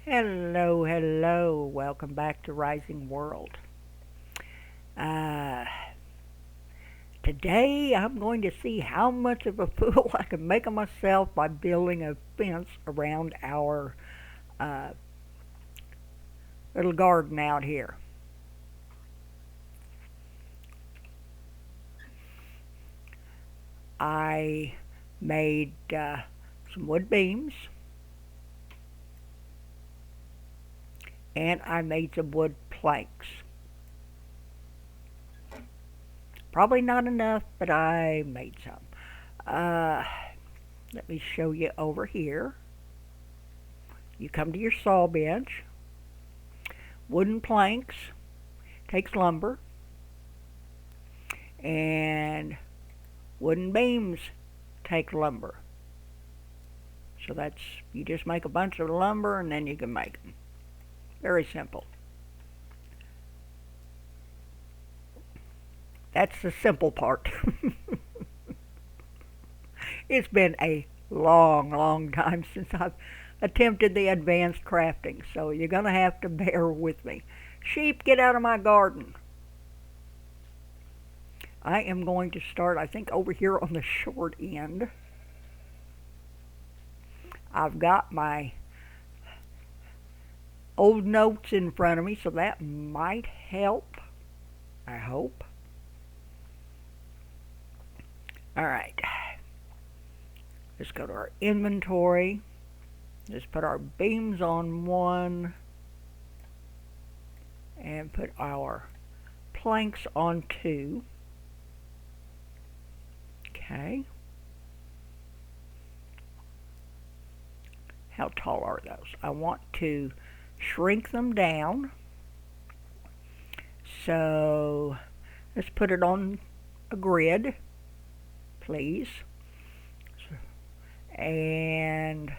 Hello, hello. Welcome back to Rising World. Uh, Today I'm going to see how much of a fool I can make of myself by building a fence around our uh, little garden out here. I made some wood beams and I made some wood planks. Probably not enough, but I made some. Uh, Let me show you over here. You come to your saw bench, wooden planks, takes lumber, and wooden beams take lumber. So that's, you just make a bunch of lumber and then you can make them. Very simple. That's the simple part. It's been a long, long time since I've attempted the advanced crafting, so you're going to have to bear with me. Sheep, get out of my garden. I am going to start, I think, over here on the short end. I've got my old notes in front of me, so that might help, I hope. All right, let's go to our inventory. Let's put our beams on one and put our planks on two. Okay. How tall are those? I want to shrink them down. So let's put it on a grid, please. And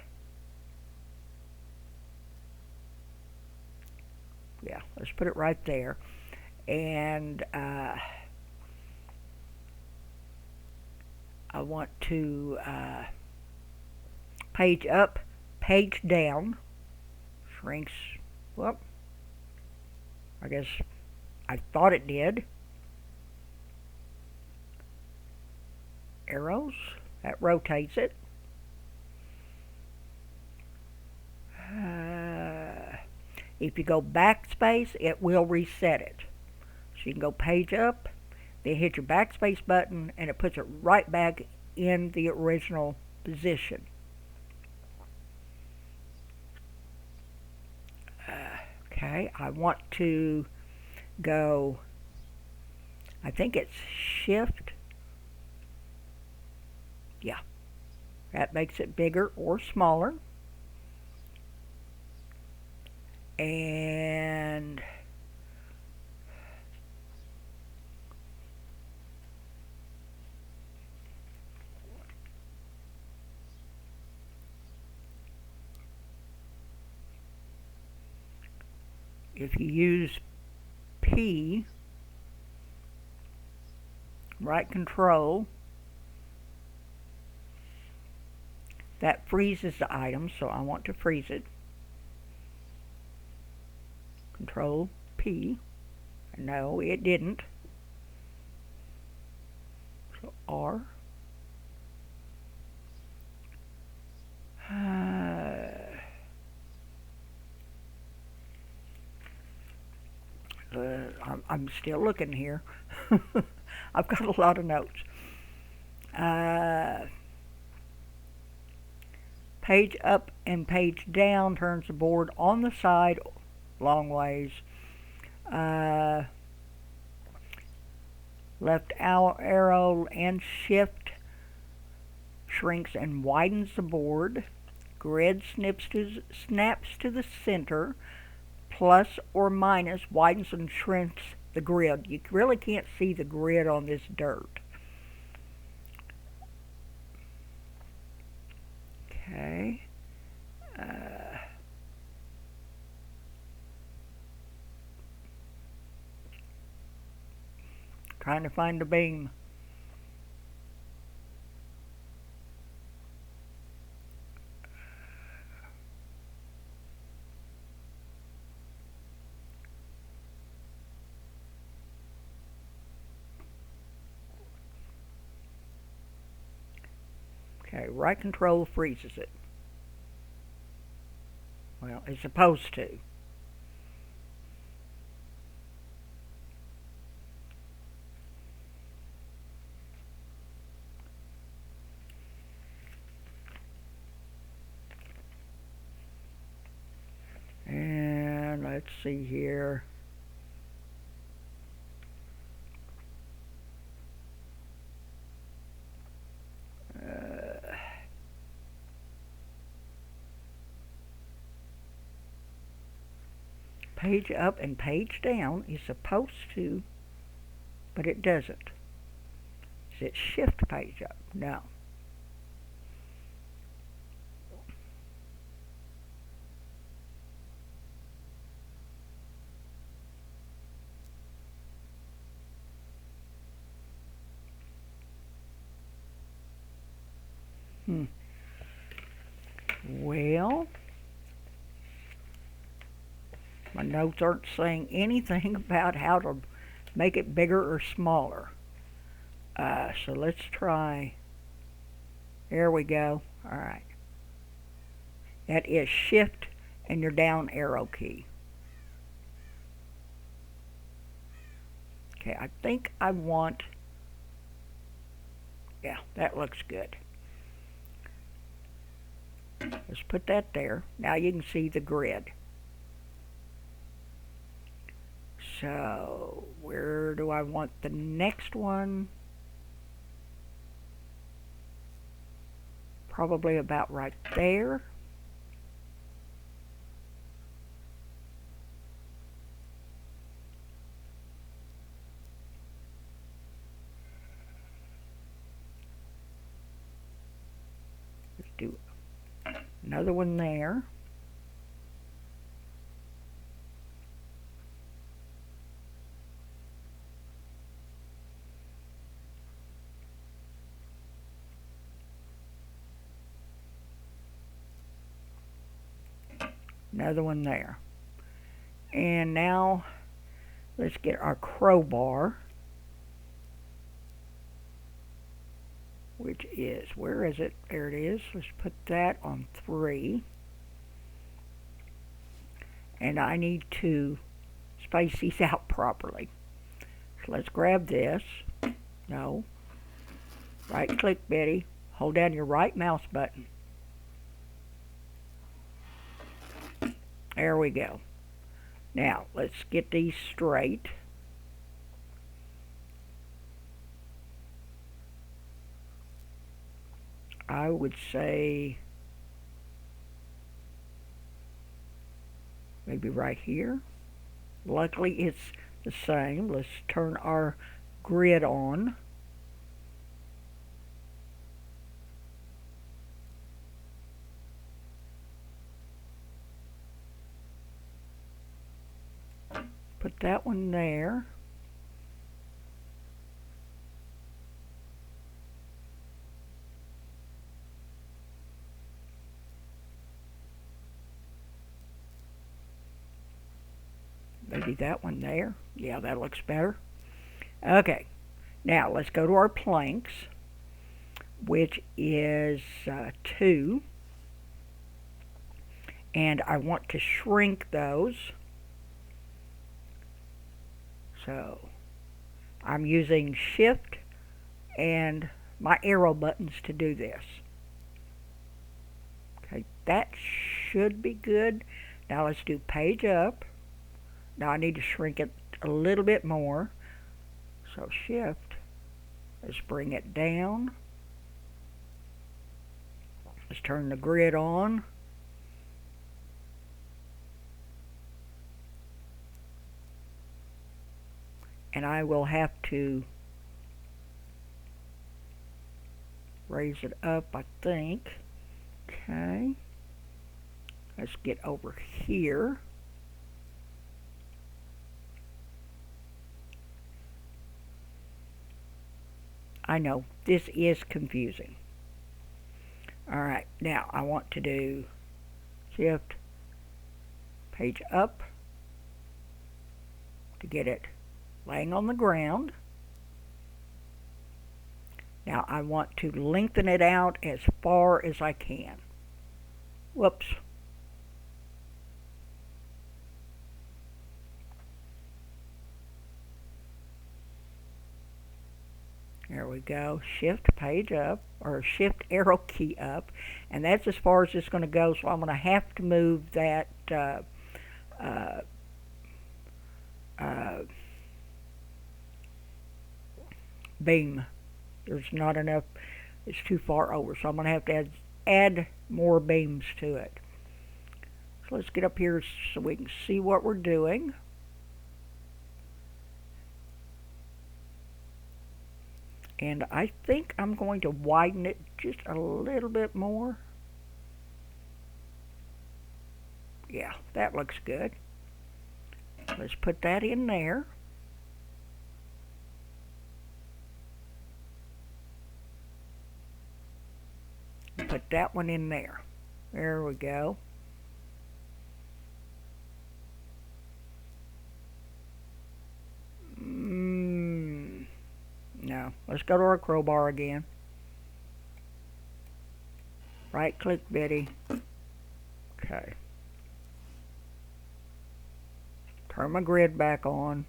yeah, let's put it right there. And I want to page up, page down, shrinks, well, I guess I thought it did. Arrows, that rotates it. If you go backspace, it will reset it. So you can go page up, then hit your backspace button, and it puts it right back in the original position. Okay, I want to go, I think it's shift. Yeah, that makes it bigger or smaller. And if you use P, right control, that freezes the item, so I want to freeze it. Control P. No, it didn't. So R. I'm still looking here. I've got a lot of notes. Page up and page down turns the board on the side long ways. Left arrow and shift shrinks and widens the board. Grid snaps to the center. Plus or minus widens and shrinks the grid. You really can't see the grid on this dirt. Okay. Trying to find the beam. Okay, right control freezes it. Well, it's supposed to. And let's see here. Page up and page down is supposed to, but it doesn't. Is it shift page up? No. Well, my notes aren't saying anything about how to make it bigger or smaller. So let's try. There we go. All right. That is shift and your down arrow key. Okay, I think I want, yeah, that looks good. Let's put that there. Now you can see the grid. So, where do I want the next one? Probably about right there. Let's do another one there. Another one there. And now let's get our crowbar, which is, where is it? There it is. Let's put that on 3. And I need to space these out properly. So let's grab this. No. Right click, Betty. Hold down your right mouse button. There we go. Now, let's get these straight. I would say maybe right here. Luckily, it's the same. Let's turn our grid on. Put that one there. Maybe that one there. Yeah, that looks better. Okay, now let's go to our planks, which is 2. And I want to shrink those. So I'm using shift and my arrow buttons to do this. Okay, that should be good. Now let's do page up. Now I need to shrink it a little bit more. So shift, let's bring it down. Let's turn the grid on. And I will have to raise it up, I think. Okay. Let's get over here. I know, this is confusing. Alright, now I want to do shift, page up to get it laying on the ground. Now I want to lengthen it out as far as I can. Whoops. There we go. Shift page up, or shift arrow key up, and that's as far as it's going to go. So I'm going to have to move that uh, uh, beam. There's not enough. It's too far over, so I'm going to have to add more beams to it. So let's get up here so we can see what we're doing. And I think I'm going to widen it just a little bit more. Yeah, that looks good. Let's put that in there. Put that one in there. There we go. No, let's go to our crowbar again. Right click Bitty. Okay. Turn my grid back on.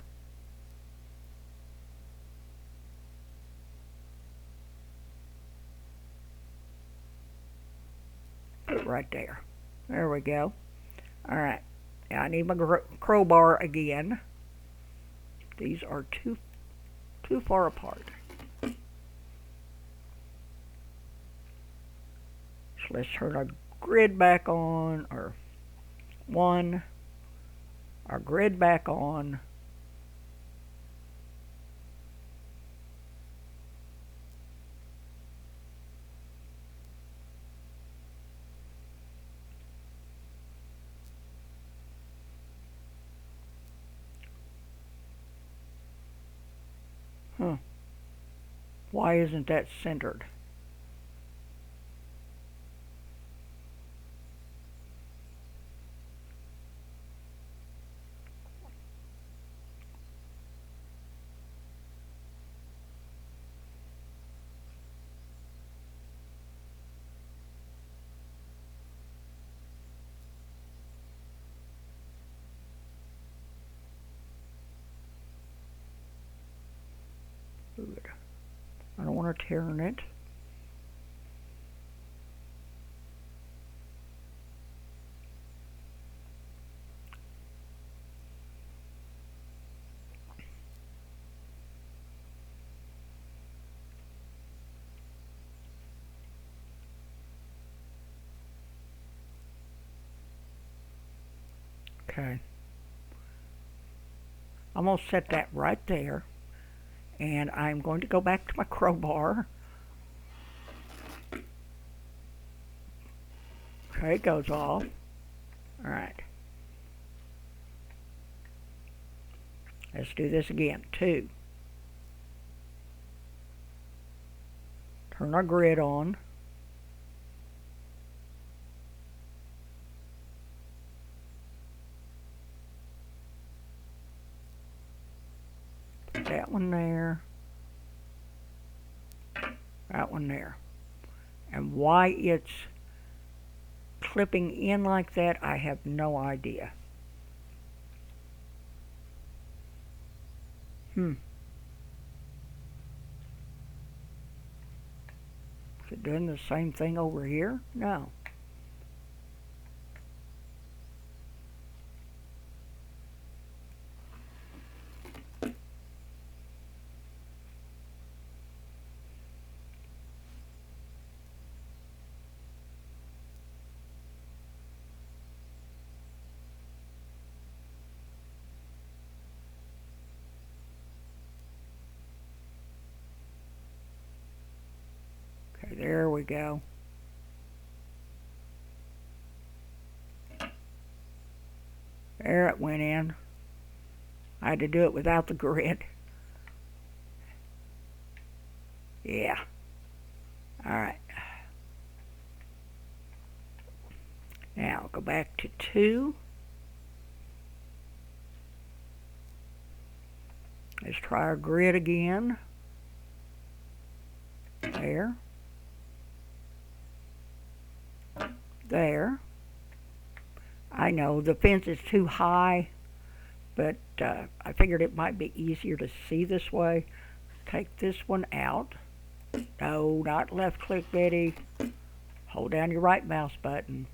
Put it right there. There we go. Alright. Now I need my crowbar again. These are too far apart. So let's turn our grid back on, or our grid back on. Huh. Why isn't that centered? Good. I don't want to turn it. Okay. I'm going to set that right there. And I'm going to go back to my crowbar. Okay, it goes off. Alright. Let's do this again. 2. Turn our grid on. Put that one there. That one there. And why it's clipping in like that, I have no idea. Is it doing the same thing over here? No. Okay, there we go. There it went in. I had to do it without the grid. Yeah. Alright. Now go back to 2. Let's try our grid again. There. There. I know the fence is too high, but I figured it might be easier to see this way. Take this one out. No, not left click, Betty. Hold down your right mouse button.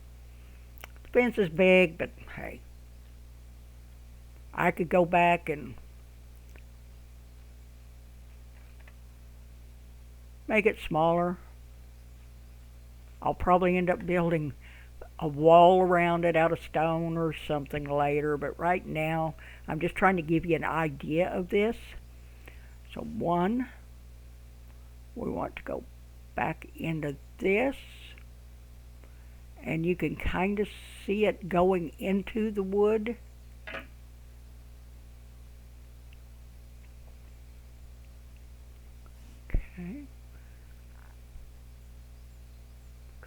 The fence is big, but hey, I could go back and make it smaller. I'll probably end up building a wall around it out of stone or something later, but right now I'm just trying to give you an idea of this. So one, we want to go back into this, and you can kind of see it going into the wood. Okay.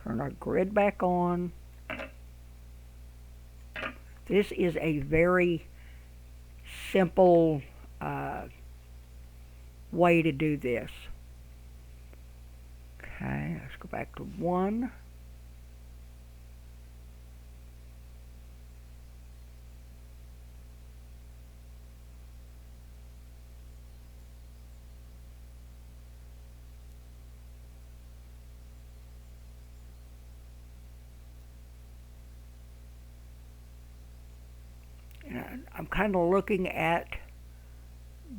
Turn our grid back on. This is a very simple way to do this. Okay, let's go back to 1. And I'm kind of looking at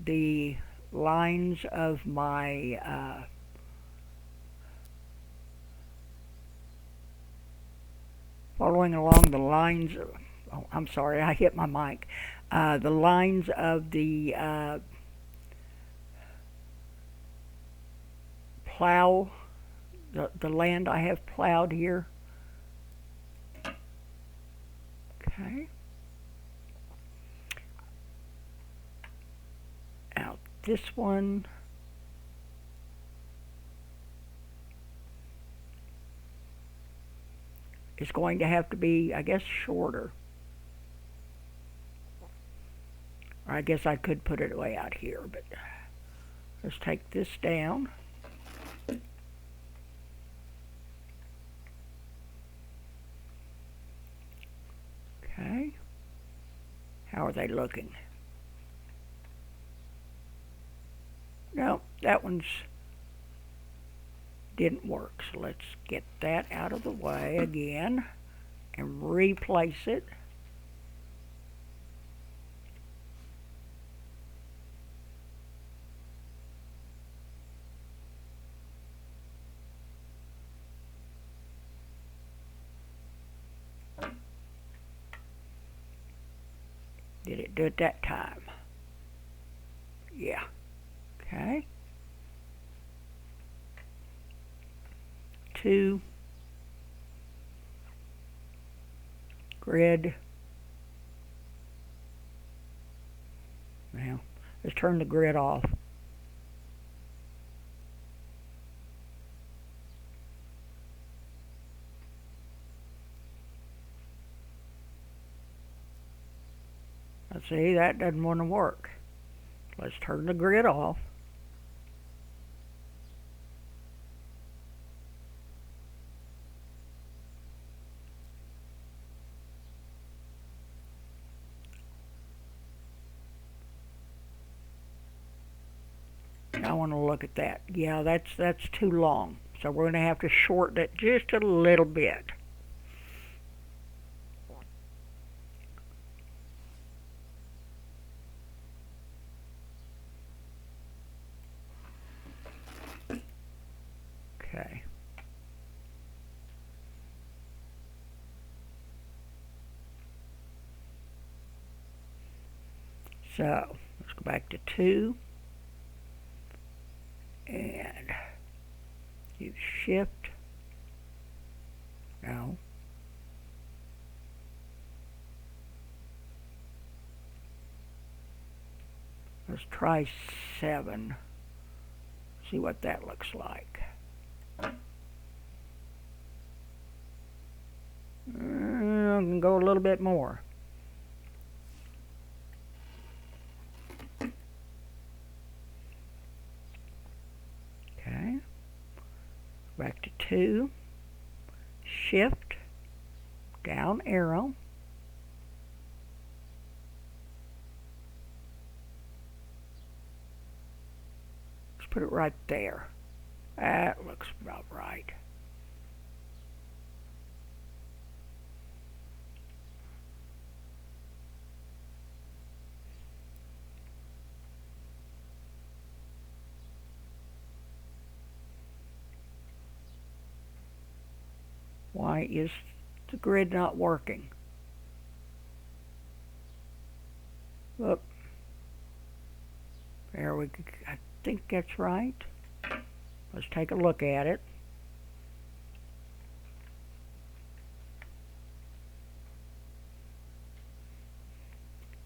the lines of my following along the lines of, oh, I'm sorry, I hit my mic. The lines of the plow, the land I have plowed here. Okay. Now this one, is going to have to be, I guess, shorter. Or I guess I could put it way out here, but let's take this down. Okay. How are they looking? No, that one's didn't work. So let's get that out of the way again and replace it. Did it do it that time? Yeah. Okay. 2. Grid. Now, let's turn the grid off. Let's see, that doesn't want to work. Let's turn the grid off. I want to look at that. Yeah, that's too long. So we're going to have to shorten it just a little bit. Okay. So let's go back to 2 and use shift. No. Let's try 7. See what that looks like. I can go a little bit more. Okay. Back to 2, shift, down arrow, let's put it right there. That looks about right. Why is the grid not working? Look. There we go. I think that's right. Let's take a look at it.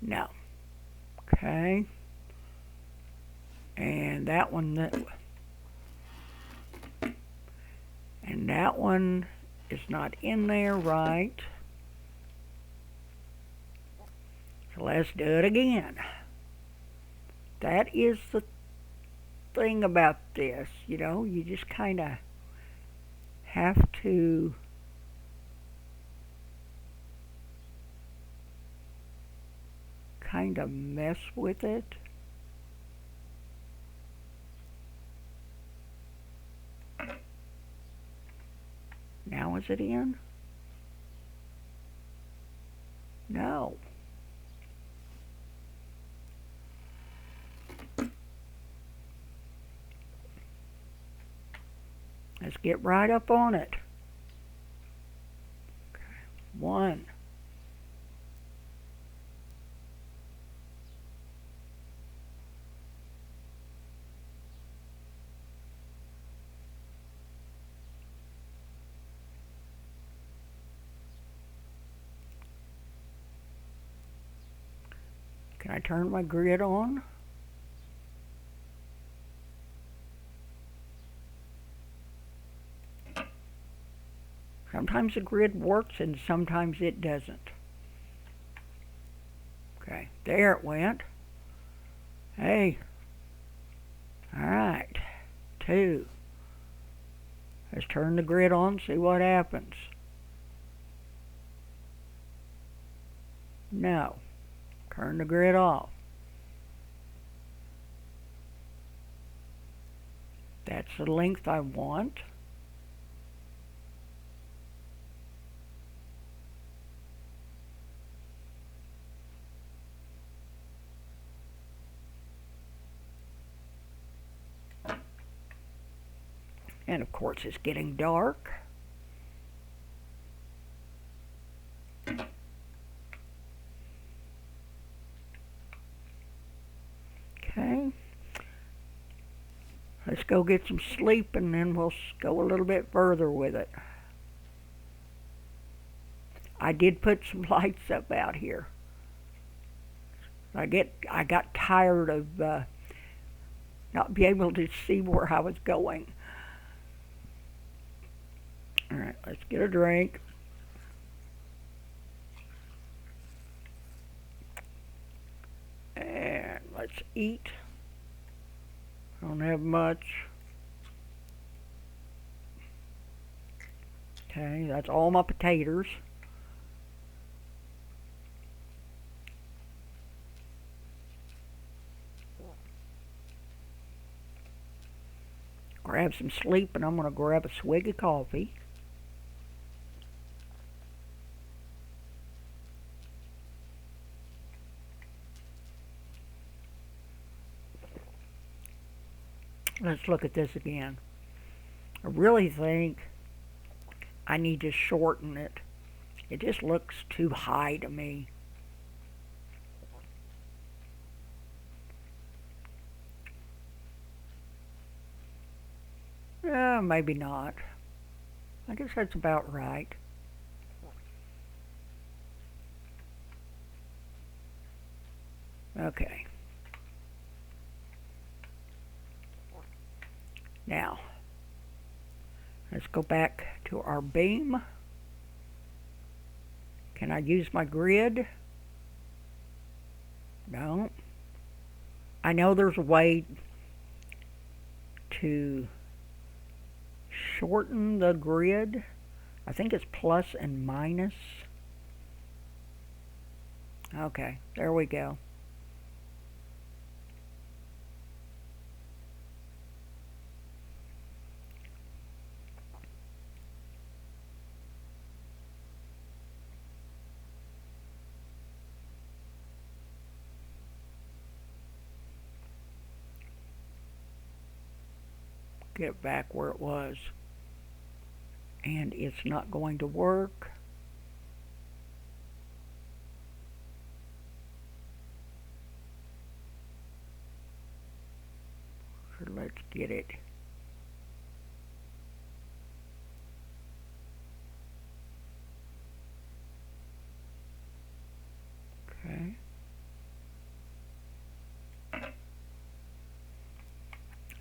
No. Okay. And that one is not in there right. So let's do it again. That is the thing about this, you know, you just kind of have to kind of mess with it. Now is it in? No. Let's get right up on it. Okay. 1. Can I turn my grid on? Sometimes the grid works and sometimes it doesn't. Okay, there it went. Hey. Alright. 2. Let's turn the grid on, see what happens. No. Turn the grid off. That's the length I want. And of course it's getting dark. Okay. Let's go get some sleep and then we'll go a little bit further with it. I did put some lights up out here. I got tired of not being able to see where I was going. Alright, let's get a drink. And let's eat. I don't have much. Okay, that's all my potatoes. Grab some sleep and I'm going to grab a swig of coffee. Let's look at this again. I really think I need to shorten it. It just looks too high to me. Maybe not. I guess that's about right. Okay. Now, let's go back to our beam. Can I use my grid? No. I know there's a way to shorten the grid. I think it's plus and minus. Okay, there we go. Get it back where it was. And it's not going to work. So let's get it. Okay.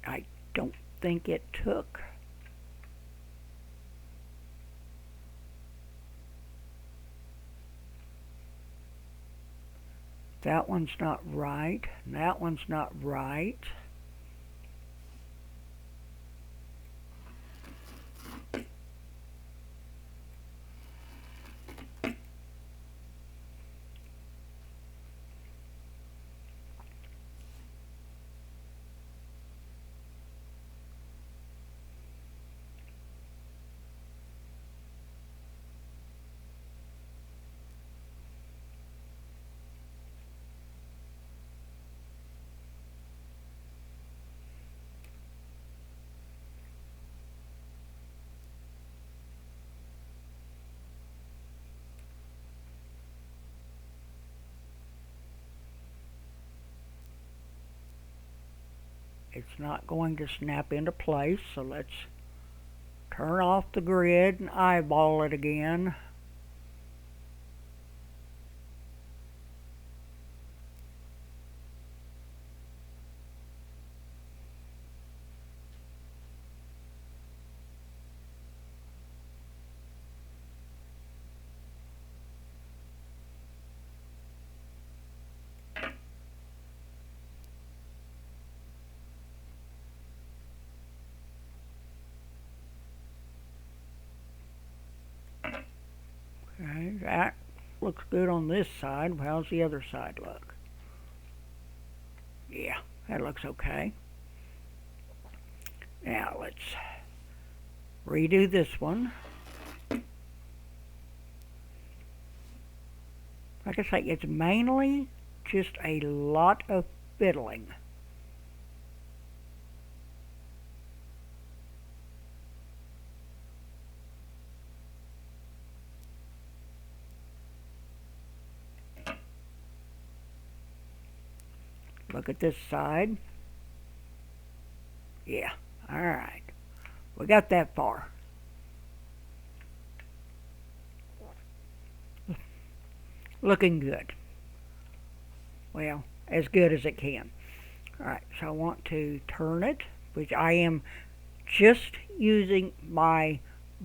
I don't think it took. That one's not right. That one's not right. It's not going to snap into place, so let's turn off the grid and eyeball it again. Okay, that looks good on this side. How's the other side look? Yeah, that looks okay. Now let's redo this one. Like I say, it's mainly just a lot of fiddling. Look at this side. Yeah, alright. We got that far. Looking good. Well, as good as it can. Alright, so I want to turn it, which I am just using my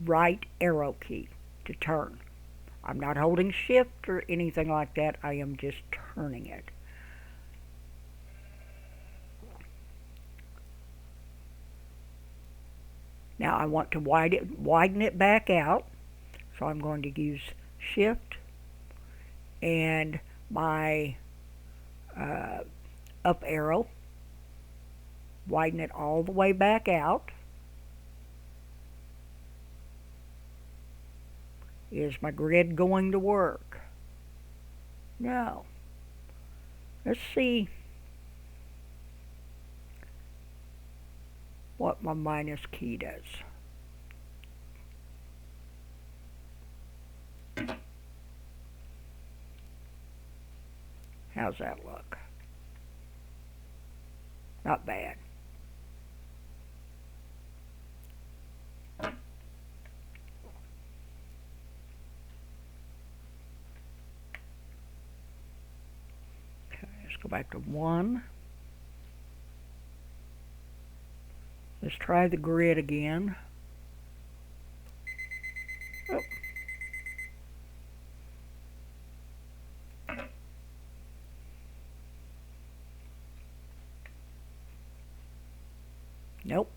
right arrow key to turn. I'm not holding shift or anything like that. I am just turning it. Now I want to widen it back out. So I'm going to use shift and my up arrow. Widen it all the way back out. Is my grid going to work? No. Let's see what my minus key does. How's that look? Not bad. Okay, let's go back to 1. Let's try the grid again. Oh. Nope.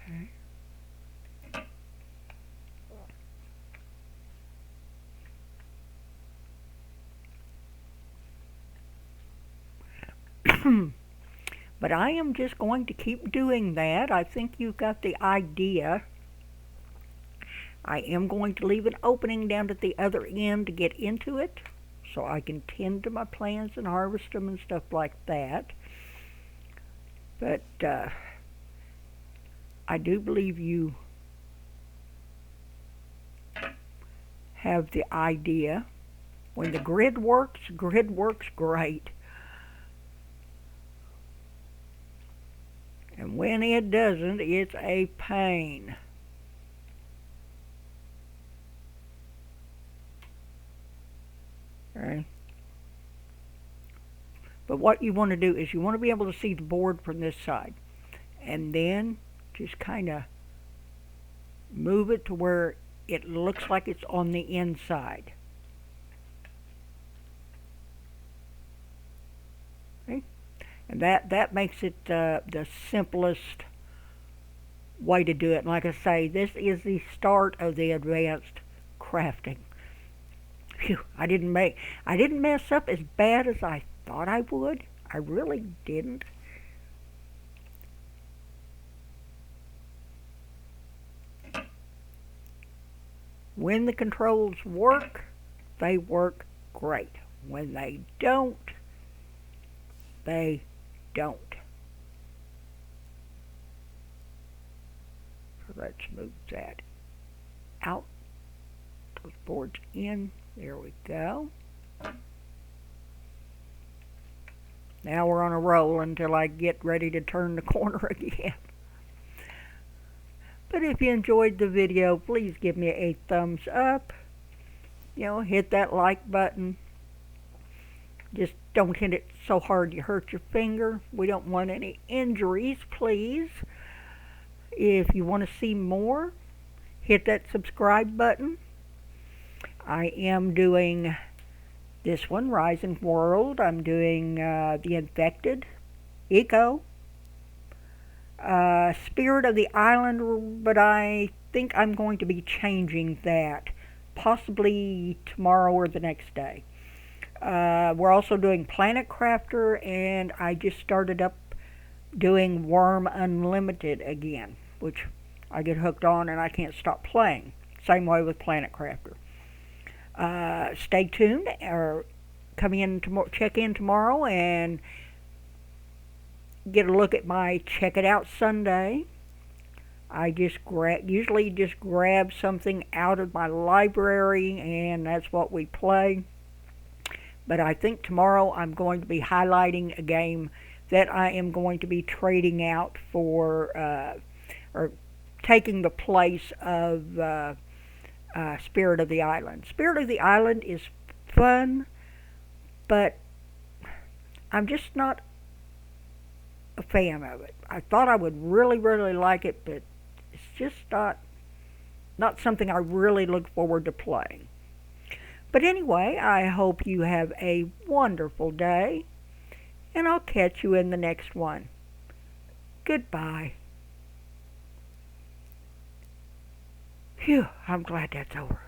Okay. But I am just going to keep doing that. I think you've got the idea. I am going to leave an opening down at the other end to get into it, so I can tend to my plants and harvest them and stuff like that. But I do believe you have the idea. When the grid works great. And when it doesn't, it's a pain. Okay. But what you want to do is you want to be able to see the board from this side. And then just kind of move it to where it looks like it's on the inside. Okay? And that makes it the simplest way to do it. And like I say, this is the start of the advanced crafting. Phew, I didn't mess up as bad as I thought I would. I really didn't. When the controls work, they work great. When they don't, they don't. So let's move that out. Those boards in. There we go. Now we're on a roll until I get ready to turn the corner again. But if you enjoyed the video, please give me a thumbs up. You know, hit that like button. Just don't hit it so hard you hurt your finger. We don't want any injuries, please. If you want to see more, hit that subscribe button. I am doing this one, Rising World. I'm doing The Infected, Eco, Spirit of the Island, but I think I'm going to be changing that, possibly tomorrow or the next day. We're also doing Planet Crafter, and I just started up doing Worm Unlimited again, which I get hooked on and I can't stop playing. Same way with Planet Crafter. Stay tuned, or check in tomorrow and get a look at my Check It Out Sunday. I just usually just grab something out of my library, and that's what we play. But I think tomorrow I'm going to be highlighting a game that I am going to be trading out for, or taking the place of Spirit of the Island. Spirit of the Island is fun, but I'm just not a fan of it. I thought I would really, really like it, but it's just not something I really look forward to playing. But anyway, I hope you have a wonderful day, and I'll catch you in the next one. Goodbye. Phew, I'm glad that's over.